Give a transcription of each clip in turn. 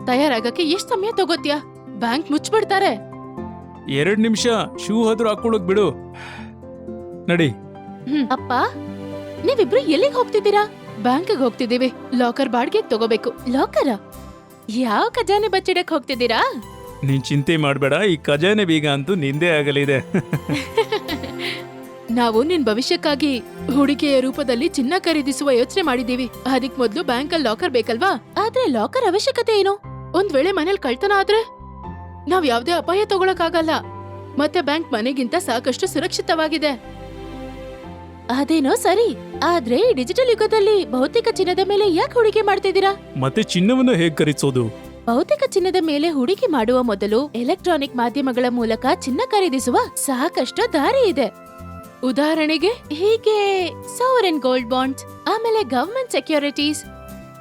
ತಯಾರಾಗಕ್ಕೆ ಎಷ್ಟ್ ಸಮಯ ತಗೋತ್ಯಾ? ಬ್ಯಾಂಕ್ ಮುಚ್ಚಿಬಿಡ್ತಾರೆ. 2 ನಿಮಿಷ ಶೂ ಆದ್ರೂ ಹಾಕೊಳ್ಳೋಕ್ ಬಿಡು. ನಡಿ. ಅಪ್ಪ, ನೀವಿಬ್ರು ಎಲ್ಲಿಗೆ ಹೋಗ್ತಿದ್ದೀರಾ? ಬ್ಯಾಂಕ್ಗೆ ಹೋಗ್ತಿದ್ದೀವಿ. ಲಾಕರ್ ಬಾಡ್ಗೆ ತಗೋಬೇಕು. ಲಾಕರ? ಯಾವ ಖಜಾನೆ ಬಚ್ಚಿಡಕ್ ಹೋಗ್ತಿದ್ದೀರಾ? ನೀನ್ ಚಿಂತೆ ಮಾಡ್ಬೇಡ, ಈ ಖಜಾನೆ ಬೀಗ ಅಂತೂ ನಿಂದೇ ಆಗಲಿದೆ. ನಾವು ನಿನ್ ಭವಿಷ್ಯಕ್ಕಾಗಿ ಹೂಡಿಕೆಯ ರೂಪದಲ್ಲಿ ಚಿನ್ನ ಖರೀದಿಸುವ ಯೋಚನೆ ಮಾಡಿದೀವಿ. ಅದಕ್ ಮೊದ್ಲು ಬ್ಯಾಂಕಲ್ಲಿ ಲಾಕರ್ ಬೇಕಲ್ವಾ? ಆದ್ರೆ ಲಾಕರ್ ಅವಶ್ಯಕತೆ ಏನು? ಒಂದ್ ವೇಳೆ ಮನೇಲಿ ಕಳ್ತನ ಆದ್ರೆ ನಾವ್ ಯಾವ್ದೇ ಅಪಾಯ ತಗೊಳಕ್ಕಾಗಲ್ಲ. ಮತ್ತೆ ಬ್ಯಾಂಕ್ ಮನೆಗಿಂತ ಸಾಕಷ್ಟು ಸುರಕ್ಷಿತವಾಗಿದೆ. ಅದೇನೋ ಸರಿ, ಆದ್ರೆ ಈ ಡಿಜಿಟಲ್ ಯುಗದಲ್ಲಿ ಭೌತಿಕ ಚಿನ್ನದ ಮೇಲೆ ಯಾಕೆ ಹೂಡಿಕೆ ಮಾಡ್ತಿದ್ದೀರಾ? ಮತ್ತೆ ಚಿನ್ನವನ್ನು ಹೇಗ್ ಖರೀದಿಸೋದು? ಭೌತಿಕ ಚಿನ್ನದ ಮೇಲೆ ಹೂಡಿಕೆ ಮಾಡುವ ಮೊದಲು ಎಲೆಕ್ಟ್ರಾನಿಕ್ ಮಾಧ್ಯಮಗಳ ಮೂಲಕ ಚಿನ್ನ ಖರೀದಿಸುವ ಸಾಕಷ್ಟು ದಾರಿ ಇದೆ. ಉದಾಹರಣೆಗೆ ಹೀಗೆ ಸಾವರೆನ್ ಗೋಲ್ಡ್ ಬಾಂಡ್ಸ್, ಆಮೇಲೆ government securities,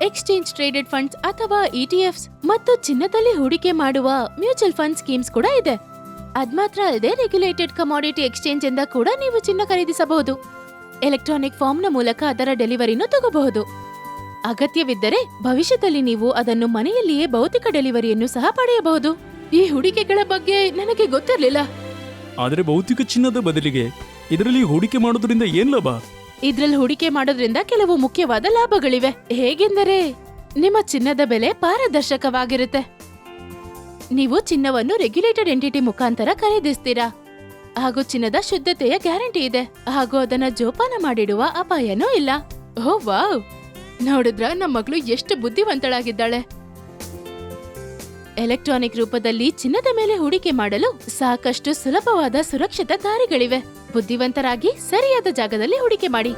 exchange traded funds ಅಥವಾ ಇಟಿಎಫ್ಸ್ ಮತ್ತು ಚಿನ್ನದಲ್ಲಿ ಹೂಡಿಕೆ ಮಾಡುವ ಮ್ಯೂಚುವಲ್ ಫಂಡ್ ಸ್ಕೀಮ್ಸ್ ಕೂಡ ಇದೆ. ಅದ್ಮಾತ್ರ ಅಲ್ಲದೆ ರೆಗ್ಯುಲೇಟೆಡ್ ಕಮಾಡಿಟಿ ಎಕ್ಸ್ಚೇಂಜ್ ಇಂದ ಕೂಡ ನೀವು ಚಿನ್ನ ಖರೀದಿಸಬಹುದು. ಎಲೆಕ್ಟ್ರಾನಿಕ್ ಫಾರ್ಮ್ನ ಮೂಲಕ ಅದರ ಡೆಲಿವರಿನೂ ತಗೋಬಹುದು. ಅಗತ್ಯವಿದ್ದರೆ ಭವಿಷ್ಯದಲ್ಲಿ ನೀವು ಅದನ್ನು ಮನೆಯಲ್ಲಿಯೇ ಭೌತಿಕ ಡೆಲಿವರಿಯನ್ನು ಸಹ ಪಡೆಯಬಹುದು. ಈ ಹೂಡಿಕೆಗಳ ಬಗ್ಗೆ ನನಗೆ ಗೊತ್ತಿರಲಿಲ್ಲ. ಆದ್ರೆ ಭೌತಿಕ ಚಿನ್ನದ ಬದಲಿಗೆ ಇದರಲ್ಲಿ ಹೂಡಿಕೆ ಮಾಡೋದ್ರಿಂದ ಏನ್ ಲಾಭ? ಇದ್ರಲ್ಲಿ ಹೂಡಿಕೆ ಮಾಡೋದ್ರಿಂದ ಕೆಲವು ಮುಖ್ಯವಾದ ಲಾಭಗಳಿವೆ. ಹೇಗೆಂದರೆ ನಿಮ್ಮ ಚಿನ್ನದ ಬೆಲೆ ಪಾರದರ್ಶಕವಾಗಿರುತ್ತೆ. ನೀವು ಚಿನ್ನವನ್ನು ರೆಗ್ಯುಲೇಟೆಡ್ ಎಂಟಿಟಿ ಮುಖಾಂತರ ಖರೀದಿಸ್ತೀರಾ, ಹಾಗೂ ಚಿನ್ನದ ಶುದ್ಧತೆಯ ಗ್ಯಾರಂಟಿ ಇದೆ, ಹಾಗೂ ಅದನ್ನ ಜೋಪಾನ ಮಾಡಿಡುವ ಅಪಾಯನೂ ಇಲ್ಲ. ಓ ವಾವ್, ನೋಡಿದ್ರ ನಮ್ಮ ಮಗಳು ಎಷ್ಟು ಬುದ್ಧಿವಂತಳಾಗಿದ್ದಾಳೆ. ಎಲೆಕ್ಟ್ರಾನಿಕ್ ರೂಪದಲ್ಲಿ ಚಿನ್ನದ ಮೇಲೆ ಹೂಡಿಕೆ ಮಾಡಲು ಸಾಕಷ್ಟು ಸುಲಭವಾದ ಸುರಕ್ಷಿತ ದಾರಿಗಳಿವೆ. ಬುದ್ಧಿವಂತರಾಗಿ ಸರಿಯಾದ ಜಾಗದಲ್ಲಿ ಹೂಡಿಕೆ ಮಾಡಿ.